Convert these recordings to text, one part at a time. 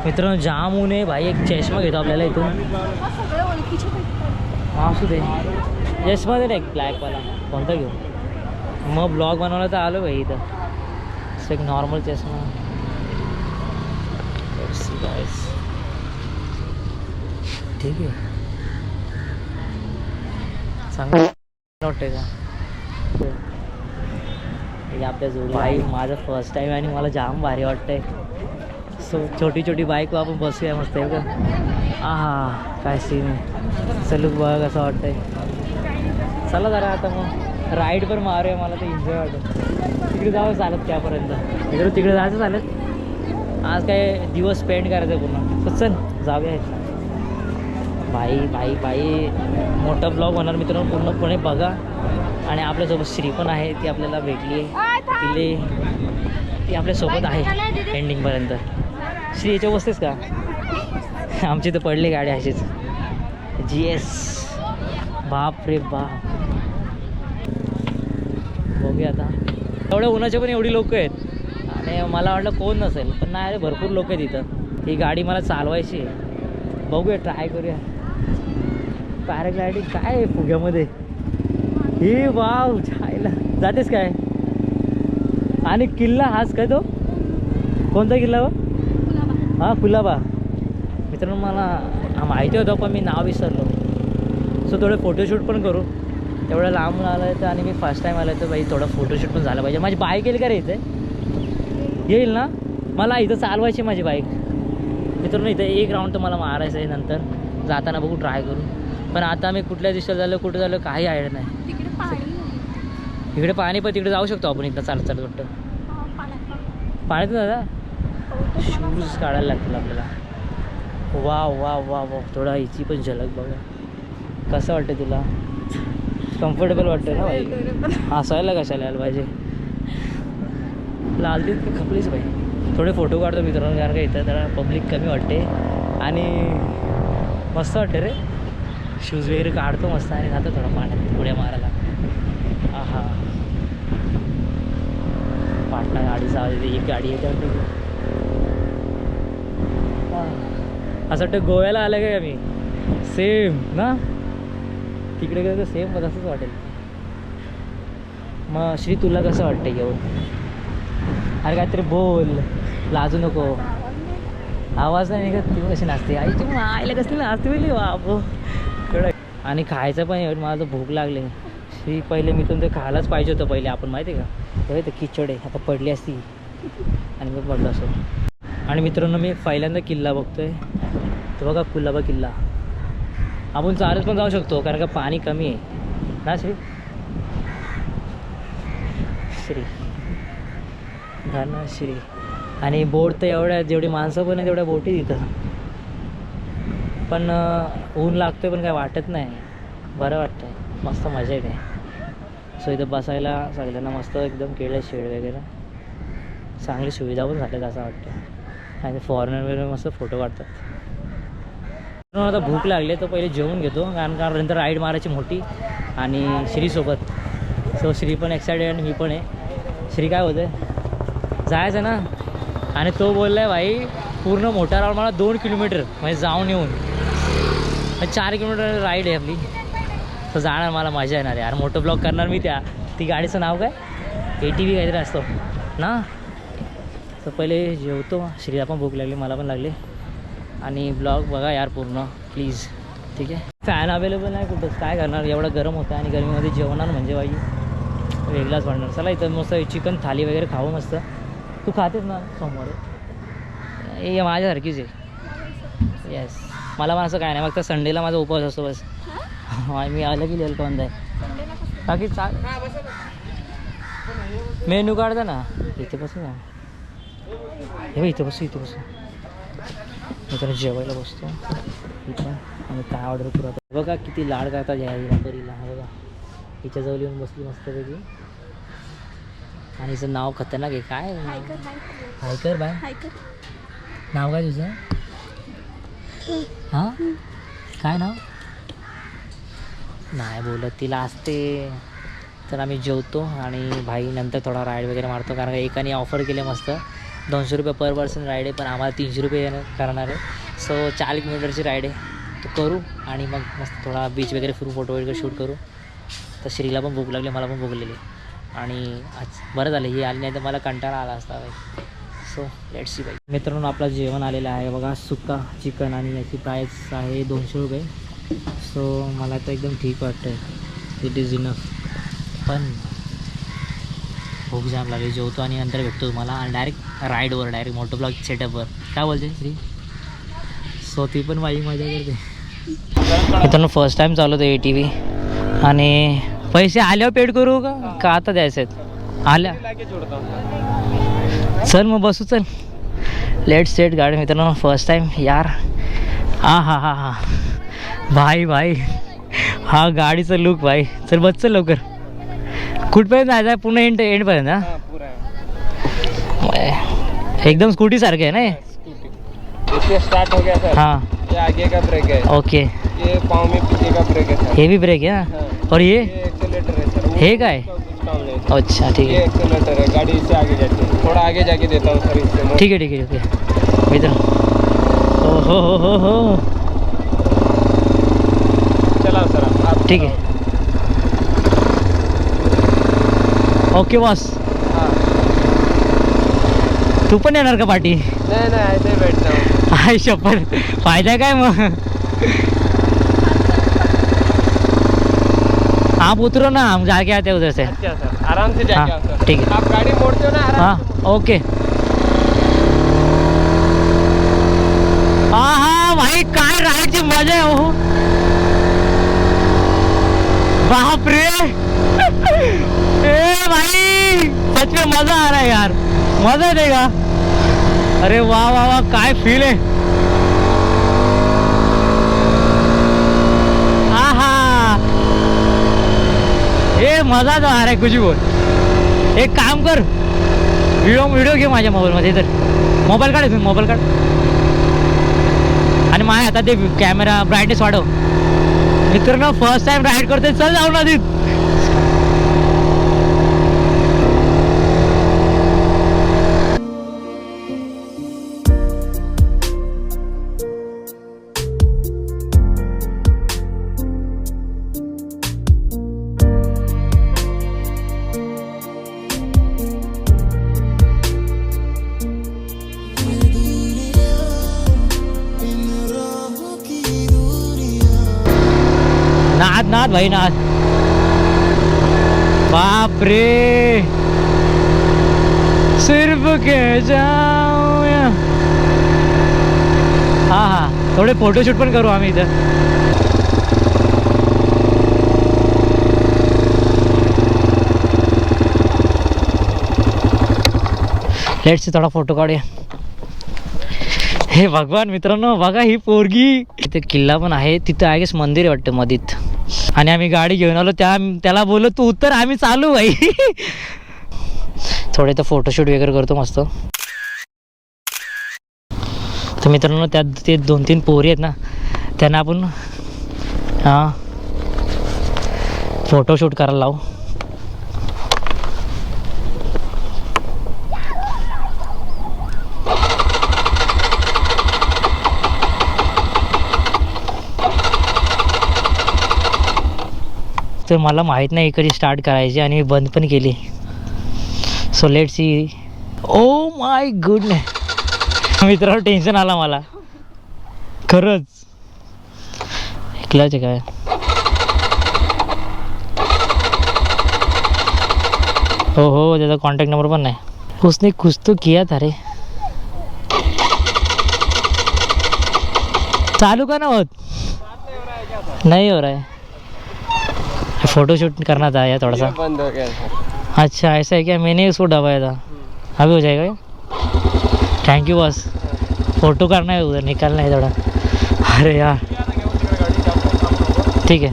मित्रांनो जाम ऊन आहे भाई. एक चष्मा घेतो आपल्याला इथून. हा असू दे. चष्मा दे ना एक ब्लॅकवाला. कोणता घेऊ? मग ब्लॉग बनवला तर आलो भाई इथं. असं एक नॉर्मल चष्मा. ठीक आहे. चांगलं वाटतंय का? आपल्या जोडी भाई माझं फर्स्ट टाइम आणि मला जाम भारी वाटतंय. सो छोटी छोटी बाईक आपण बसूया मस्त आहे का? हा काय सीन आहे. चलूक बघ असं वाटतंय. चला जरा आता मग राईड पण मारूया. मला तर एन्जॉय वाटतं. तिकडे जावं चालत त्यापर्यंत. इकडे तिकडे जायचं चालत. आज काय दिवस स्पेंड करायचं आहे पूर्ण. तर चल जाऊया. बाई बाई बाई मोठा ब्लॉग होणार मित्रांनो. पूर्णपणे बघा. आणि आपल्यासोबत श्री पण आहे. ती आपल्याला भेटली आहे. ती आपल्यासोबत आहे एंडिंगपर्यंत. श्री याच्या बसतेस का? आमची तर पडली गाडी अशीच. GS बाप रे बाप. बघूया आता. एवढ्या उन्हाचे पण एवढी लोक आहेत. आणि मला वाटलं कोण नसेल पण नाही रे भरपूर लोक आहेत इथं. ही गाडी मला चालवायची आहे. बघूया ट्राय करूया. पॅराग्लायडिंग काय आहे फुग्यामध्ये. ही वाव छायला जातेस काय? आणि किल्ला हाच काय तो? कोणता किल्ला व? हां कुलाबा. मित्रांनो मला माहिती होतं पण मी नाव विसरलो. सो थोडं फोटोशूट पण करू. तेवढं लांब आलं आहे तर. आणि मी फर्स्ट टाईम आलं तर बाई थोडं फोटोशूट पण झालं पाहिजे. माझी बाईक येईल का रे इथे? येईल ना? मला इथं चालवायची माझी बाईक. मित्रांनो इथं एक राऊंड तर मला मारायचं आहे. नंतर जाताना बघू ट्राय करू. पण आता मी कुठल्या दिवसाला झालं कुठं झालं काही आयडिया नाही. इकडे पाणी पण तिकडे जाऊ शकतो आपण. इथं चालत चालत वाटतं. पाण्यात दादा शूज काढायला लागतील आपल्याला. वा वा वा वा. थोडा हिची पण झलक बघा. कसं वाटतं तुला? कम्फर्टेबल वाटतं ना भाई? हसायला कशाला यायला पाहिजे. लालतीत की खपलीच बाई. थोडे फोटो काढतो मित्रांनो. कारण का इथं जरा पब्लिक कमी वाटते. आणि मस्त वाटते रे. शूज वगैरे काढतो मस्त. आणि जातो थोडा पाण्यात उड्या मारायला. हा पाटणा गाडीचा आवाज येते. एक गाडी येते असं वाटतं गोव्याला आलं काय मी. सेम ना? तिकडे गेलं तर सेम तसंच वाटेल. मग श्री तुला कसं वाटतं घेऊन? अरे काहीतरी बोल. लाजू नको. आवाज नाही निघत. ती कशी नाचते आईची. मग आईला कसली नाचते बोलली बाबो. आणि खायचं पण मला तर भूक लागली. श्री पहिले मी तुमचं खायलाच पाहिजे होतं पहिले आपण. माहिती आहे का? तेव्हा तर खिचड आहे. आता पडली असती आणि मी पडलो असो. आणि मित्रांनो मी पहिल्यांदा किल्ला बघतोय. तो बघा कुलाबा किल्ला. आपण चालत पण जाऊ शकतो कारण का पाणी कमी आहे ना श्री. श्री धनश्री. आणि बोट तर एवढ्या जेवढी माणसं पण आहे तेवढ्या बोटी तिथं. पण ऊन लागतोय पण काय वाटत नाही. बरं वाटतंय. मस्त मजा येते. सो इथं बसायला सगळ्यांना मस्त एकदम केलं शेड वगैरे. चांगली सुविधा पण झाल्यात असं वाटतं. आणि फॉरेनर वगैरे मस्त फोटो काढतात. आता भूक लागली तर पहिले जेवून घेतो. कारण नंतर राईड मारायची मोठी. आणि श्रीसोबत. सो श्री पण एक्सायटेड आणि मी पण आहे. श्री काय होतं आहे जायचं ना. आणि तो बोलला आहे भाई पूर्ण मोठा राऊंड मला 2 किलोमीटर म्हणजे जाऊन येऊन 4 किलोमीटर राईड आहे आपली. तर जाणार मला मजा येणार यार. मोठं ब्लॉग करणार मी. ती गाडीचं नाव काय ATV काहीतरी असतो ना. तर पहिले जेवतो. श्रीला पण भूक लागली मला पण लागली. आणि ब्लॉग बघा यार पूर्ण प्लीज. ठीक आहे. फॅन अवेलेबल नाही कुठंच. काय करणार एवढं गरम होतं. आणि गरमीमध्ये जेवणार म्हणजे बाई वेगळाच वाटणार. चला इथं मस्त चिकन थाली वगैरे खावं मस्त. तू खातेस ना सोमवार? हे माझ्यासारखीच आहे. येस. मला पण असं काय नाही. फक्त संडेला माझा उपवास असतो बस. मी आलं की लिहिलं कोणता आहे बाकी चाल. मेन्यू काढता ना. इथे बसू ना. हे इथं बसू. इथं बसू. मी तर जेवायला बसतो इथं. आणि काय ऑर्डर करू आता. बघा किती लाड करतात ह्या परीला. बघा हिच्याजवळ येऊन बसली मस्तपैकी. आणि हिचं नाव खतरनाक आहे. काय हायकर बाय. नाव काय तुझं? हां काय नाव? नाही बोलत. तिला असते. तर आम्ही जेवतो आणि भाई नंतर थोडा राईड वगैरे मारतो. कारण एकाने ऑफर केले मस्त 200 रुपये पर पर्सन राईड आहे, पण आम्हाला 300 रुपये करणार आहे. सो 40 किलोमीटरची राईड आहे, तो करू आणि मग मस्त थोडा बीच वगैरे फिरू, फोटो वगैरे शूट करू. तर श्रीला पण भूक लागली, मला पण भूक लागली आणि आज बरं झालं ही आली, नाही तर मला कंटाळा आला असता बाई. सो लेट्स सी बाई. मित्रांनो आपलं जेवण आलेलं आहे बघा, सुक्का चिकन आणि याची प्राईस आहे 200 रुपये. सो मला तर एकदम ठीक वाटतं आहे, इट इज इनफ. पण भूक जाम लागली, जेवतो आणि नंतर भेटतो तुम्हाला आणि डायरेक्ट राईडवर, डायरेक्ट मोटो ब्लॉग सेटअपवर. काय बोलते श्री? सो ती पण माझी मजा करते. मित्रांनो फर्स्ट टाईम चालवतो ATV आणि पैसे आल्यावर पेड करू का आता द्यायचे आहेत? आल्या चल मग बसू, चल लेट सेट गाडी. मित्रांनो फर्स्ट टाईम यार, हा हा हा हा भाई भाई, हा गाडीचं लुक भाई. चल बस, चल लवकर. कुठपर्यंत जायचं आहे? पूर्ण एंडपर्यंत? हां एकदम स्कूटी सारखे आहे ना? स्टार्ट हो गया सर. हाँ ये आगे का ब्रेक है. ओके. ये पाँव में पीछे का ब्रेक है सर. हे भी ब्रेक है. हाँ. और ये एक्सेलेटर है सर. हे काय? कुछ काम नहीं. अच्छा ठीक ये है एक्सेलेटर है, गाड़ी इससे आगे जाती है. थोड़ा आगे जाके देता हूँ सर इससे. ठीक है ठीक है ओके. मित्र हो चला सर आप. ठीक आहे ओके बॉस. हाँ. तू पण येणार का पार्टी? नहीं नहीं ऐसे ही बैठता हूँ. हाय शपथ, फायदा काय मग? आप उतरो ना, हम जाके आते हैं उधर से. अच्छा सर, आराम से जाके आओ सर. ठीक है. आप गाड़ी मोड़ते हो ना आराम हाँ से. ओके. हाँ हाँ भाई, काय राहायची मजा आहे हो. बाप रे ए भाई, सच में मजा आ रहा है यार, मजा देगा. अरे वाह वाह वाह, काय फील है. आहा, ये मजा तो आ रहा है कुछ भी बोल. एक काम कर, व्हिडिओ घे माझ्या मोबाईलमध्ये. तर मोबाईल काढ, तुम्ही मोबाईल काढ आणि माझ्या हातात ते कॅमेरा ब्राईटनेस वाढव. मित्रांनो फर्स्ट टाइम राईड करते, चल जाऊ ना तिथ. नाद नाद भाई नाद. बाप रे, सिर्फ के जाऊया. हा हा, थोडे फोटोशूट पण करू आम्ही इथं. लेट्स थोडा फोटो काढूया. हे भगवान मित्रांनो बघा ही पोरगी. इथे किल्ला पण आहे, तिथं आय गेस मंदिर आहे वाटतं मधीत. आणि आम्ही गाडी घेऊन आलो, त्याला बोललो तू उत्तर, आम्ही चालू भाई. थोडे तर फोटोशूट वगैरे करतो मस्त. तर मित्रांनो त्यात ते 2-3 पोरी आहेत ना, त्यांना आपण हां फोटोशूट करायला लावू. तर मला माहीत नाही कधी स्टार्ट करायची आणि मी बंद पण केली. So let's see. Oh my goodness, मित्रांनो टेन्शन आला मला खरंच. ऐकलंच काय? हो हो, त्याचा कॉन्टॅक्ट नंबर पण नाही. उसने कुछ तो किया था रे. चालू का ना होत? नहीं हो रहा है. फोटोशूट करना था यार थोड़ा सा. बंद हो गया सर. अच्छा ऐसा है क्या? मैंने उसको दबाया था. अभी हो जाएगा क्या? Thank you bus. फोटो करना है उधर, निकालना है थोड़ा. अरे यार ठीक आहे,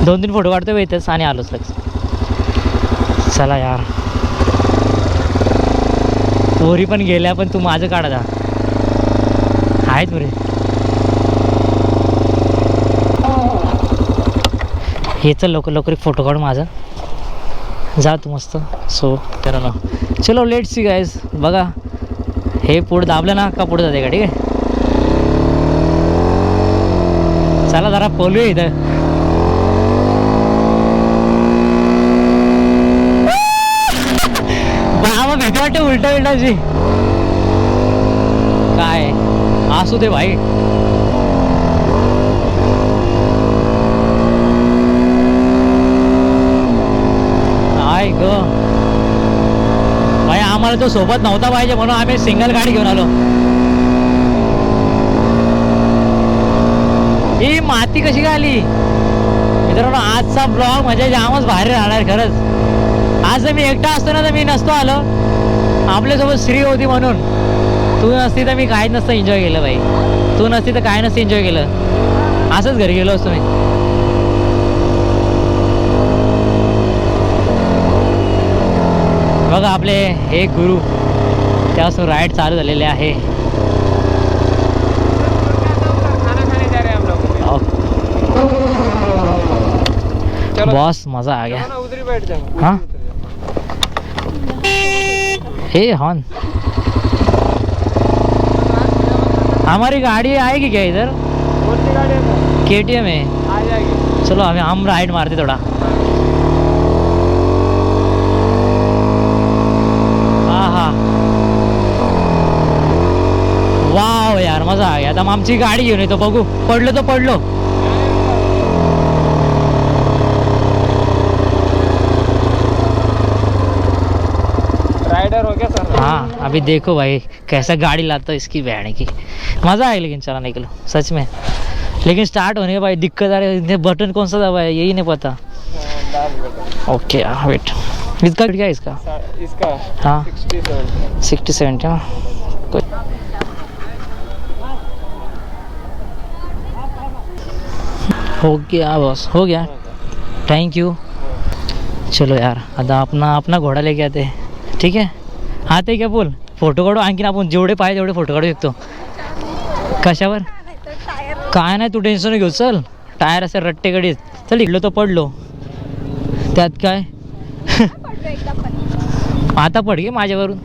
2-3 फोटो काढतो इथंच आणि आलोच लगेच. चला यार, पोरी पण गेल्या, पण तू माझं काढा आहेत बरे. हे चल लवकर लवकर एक फोटो काढ माझा, जा तू मस्त. सो तर ना चलो लेट्स सी गाईज. बघा हे पुढे दाबलं ना का पुढे जाते गाडी. चला जरा पोलूया इथं. बाबा भीती वाटते उलटा उलटाची. काय असू दे भाई. हाय ग भाई, आम्हाला तो सोबत नव्हता पाहिजे म्हणून आम्ही सिंगल गाडी घेऊन आलो. ही माती कशी काय आली मित्रांनो. आजचा ब्लॉग म्हणजे जामच भारी राहणार खरंच. आज जर मी एकटा असतो ना तर मी नसतो आलो. आपल्यासोबत श्री होती म्हणून. तू नसती तर मी काहीच नसतं एन्जॉय केलं बाई. तू नसती तर काय नसतं एन्जॉय केलं. असंच घरी गेलो असतो मी. बघा आपले हे गुरु त्यापासून राईड चालू झालेले आहे. बॉस मजा आ गया. हाँ हे हॉर्न. हमारी गाड़ी आएगी क्या इधर. KTM है. चलो हम राइड मारते थोड़ा. हाँ हाँ वाव यार मजा आ गया. आता आमची गाडी घेऊन येतो बघू. पडलो तो पडलो. राइडर हो गया सर. हाँ अभी देखो भाई कैसा गाड़ी लाता है इसकी बैठने की. मज़ा आएगा लेकिन चलाने के लिए सच में. लेकिन स्टार्ट होने के भाई दिक्कत आ रही है. बटन कौन सा दबा है यही नहीं पता. Okay wait. इसका क्या है इसका. हाँ 67 हाँ. हो गया बॉस हो गया. Thank you. चलो यार आता अपना घोडा लेके आते हैं. ठीक आहे. आते क्या बोल. फोटो काढू आणखीन. आपण जेवढे पाहिजे तेवढे फोटो काढू शकतो. कशावर काय नाही तू टेन्शन घेऊ. चल टायर असे रट्टे गडीत. चल इकडलो तो पडलो त्यात काय. आता पड गे माझ्यावरून.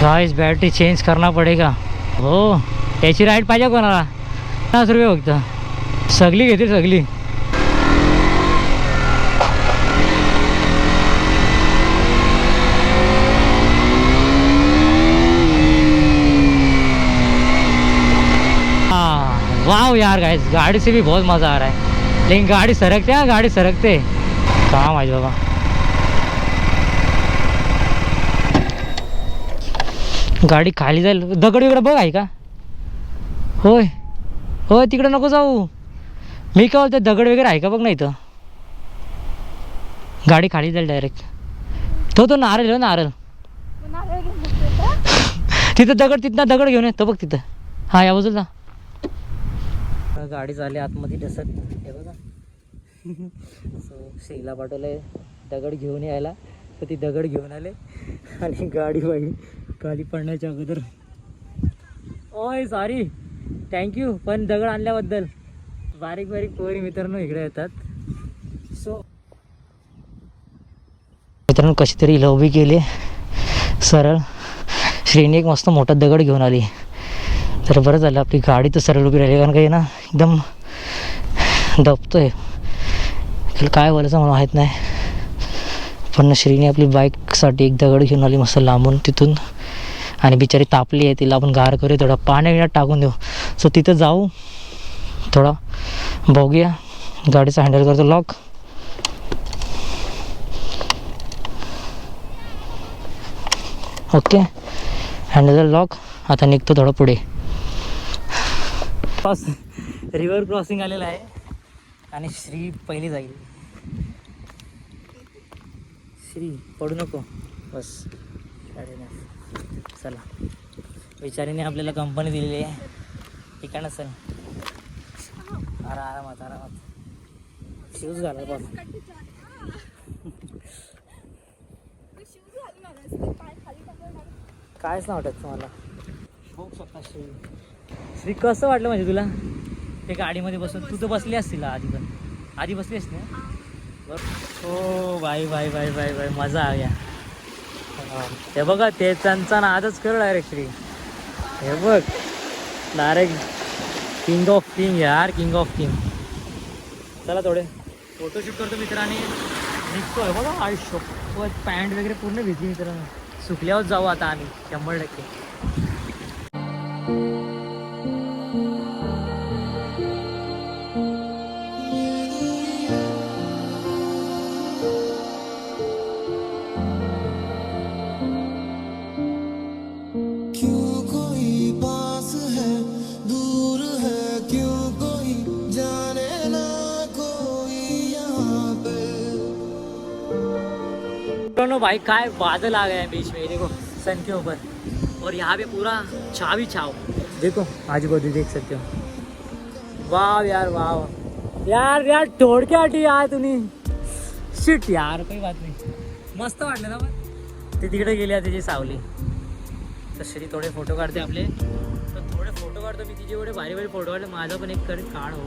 गाइस बॅटरी चेंज करना पडेगा. हो त्याची राईड पाहिजे कोणाला. 50 रुपये फक्त. सगळी घेतील सगळी. वाह यार गाइस गाड़ी से भी बहुत मज़ा आ रहा है. लेकिन गाड़ी सरकते हैं. गाड़ी सरकते कहाँ माझी बाबा. गाडी खाली जाईल. दगड इकडे बघ आहे का. होय होय तिकडे नको जाऊ. मी काय बोलते दगड वगैरे आहे का बघ. नाही तर गाडी खाली जाईल डायरेक्ट. तो नारळ आहे नारळ. तिथं दगड तिथनं दगड घेऊन येतो बघ तिथं. हा या बाजूला. गाडी चालली आतमध्ये डसत हे बघा. सो शेला पाठवलंय दगड घेऊन यायला. तर ती दगड घेऊन आले आणि गाडी बाई खाली पडण्याच्या अगोदर. ओय सॉरी थँक्यू पण दगड आणल्याबद्दल. बारीक बारीक पोरी मित्रांनो इकडे येतात. सो मित्रांनो कशी तरी लवबी केली सरळ. श्रीने एक मस्त मोठा दगड घेऊन आली. तर बरं झालं आपली गाडी तर सरळ उभी राहिली. कारण काही ना एकदम दबतोय. त्याला काय बोलायचं मला माहीत नाही. पण श्रीने आपली बाईकसाठी एक दगड घेऊन आली मस्त लांबून तिथून. आणि बिचारी तापली आहे. तिला आपण गार करूया थोडा पाण्यात टाकून देऊ. सो तिथं जाऊ थोडा बघूया. गाडीचा हँडल करतो लॉक. Okay handle lock. आता निघतो थोडं पुढे. रिव्हर क्रॉसिंग आलेलं आहे आणि श्री पहिली जाईल. श्री पडू नको बस. चला विचारीने आपल्याला कंपनी दिलेली आहे. ठीक आहे ना. चल आरामात आरामात. शूज घाला बघ. कायच नाही वाटत तुम्हाला. बघू शकता श्री कसं वाटलं म्हणजे तुला ते गाडीमध्ये बसून. तू तर बसली असतील आधी पण. आधी बसली असते ना. हो बाई बाई बाई बाई बाई मजा आ गया. हे बघा ते त्यांचा नादच कर डायरेक्टली. हे बघ डायरेक्ट किंग ऑफ किंग यार, किंग ऑफ किंग. चला थोडे फोटोशूट करतो मित्रांनी, निघतोय. बघा आयुष्य पॅन्ट वगैरे पूर्ण भिजली मित्रांनो. सुकल्यावर जाऊ आता आम्ही 100%. भाई काय बादल आ गए हैं बीच में, देखो सन के ऊपर. और यहाँ पे पूरा छाव ही छाव. देखो आजू बाजू देख सकते हो. वाह यार वाह यार. यार तोड़ के हटी यार तुम्ही. शिट यार, काही बात नाही. मस्त वाटलं ना. पण ते तिकडे गेले त्याची सावली. तर श्री थोडे फोटो काढते आपले. तर थोडे फोटो काढतो मी तिचे. एवढे भारी भारी फोटो काढले. माझा पण एक कधी काढ हो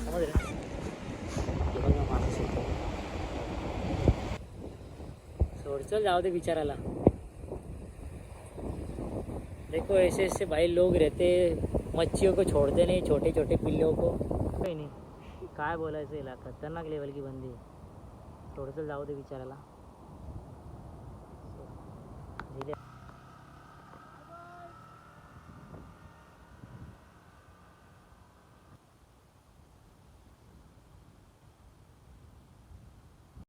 समज रे. चल जाओ दे बिचाराला. देखो ऐसे ऐसे भाई लोग रहते, मच्छियों को छोड़ते नहीं, छोटे छोटे पिल्लों को. काही नाही काय बोलायचं, याला खतरनाक लेवल की बंदी. थोडं चल जाऊ दे बिचाराला.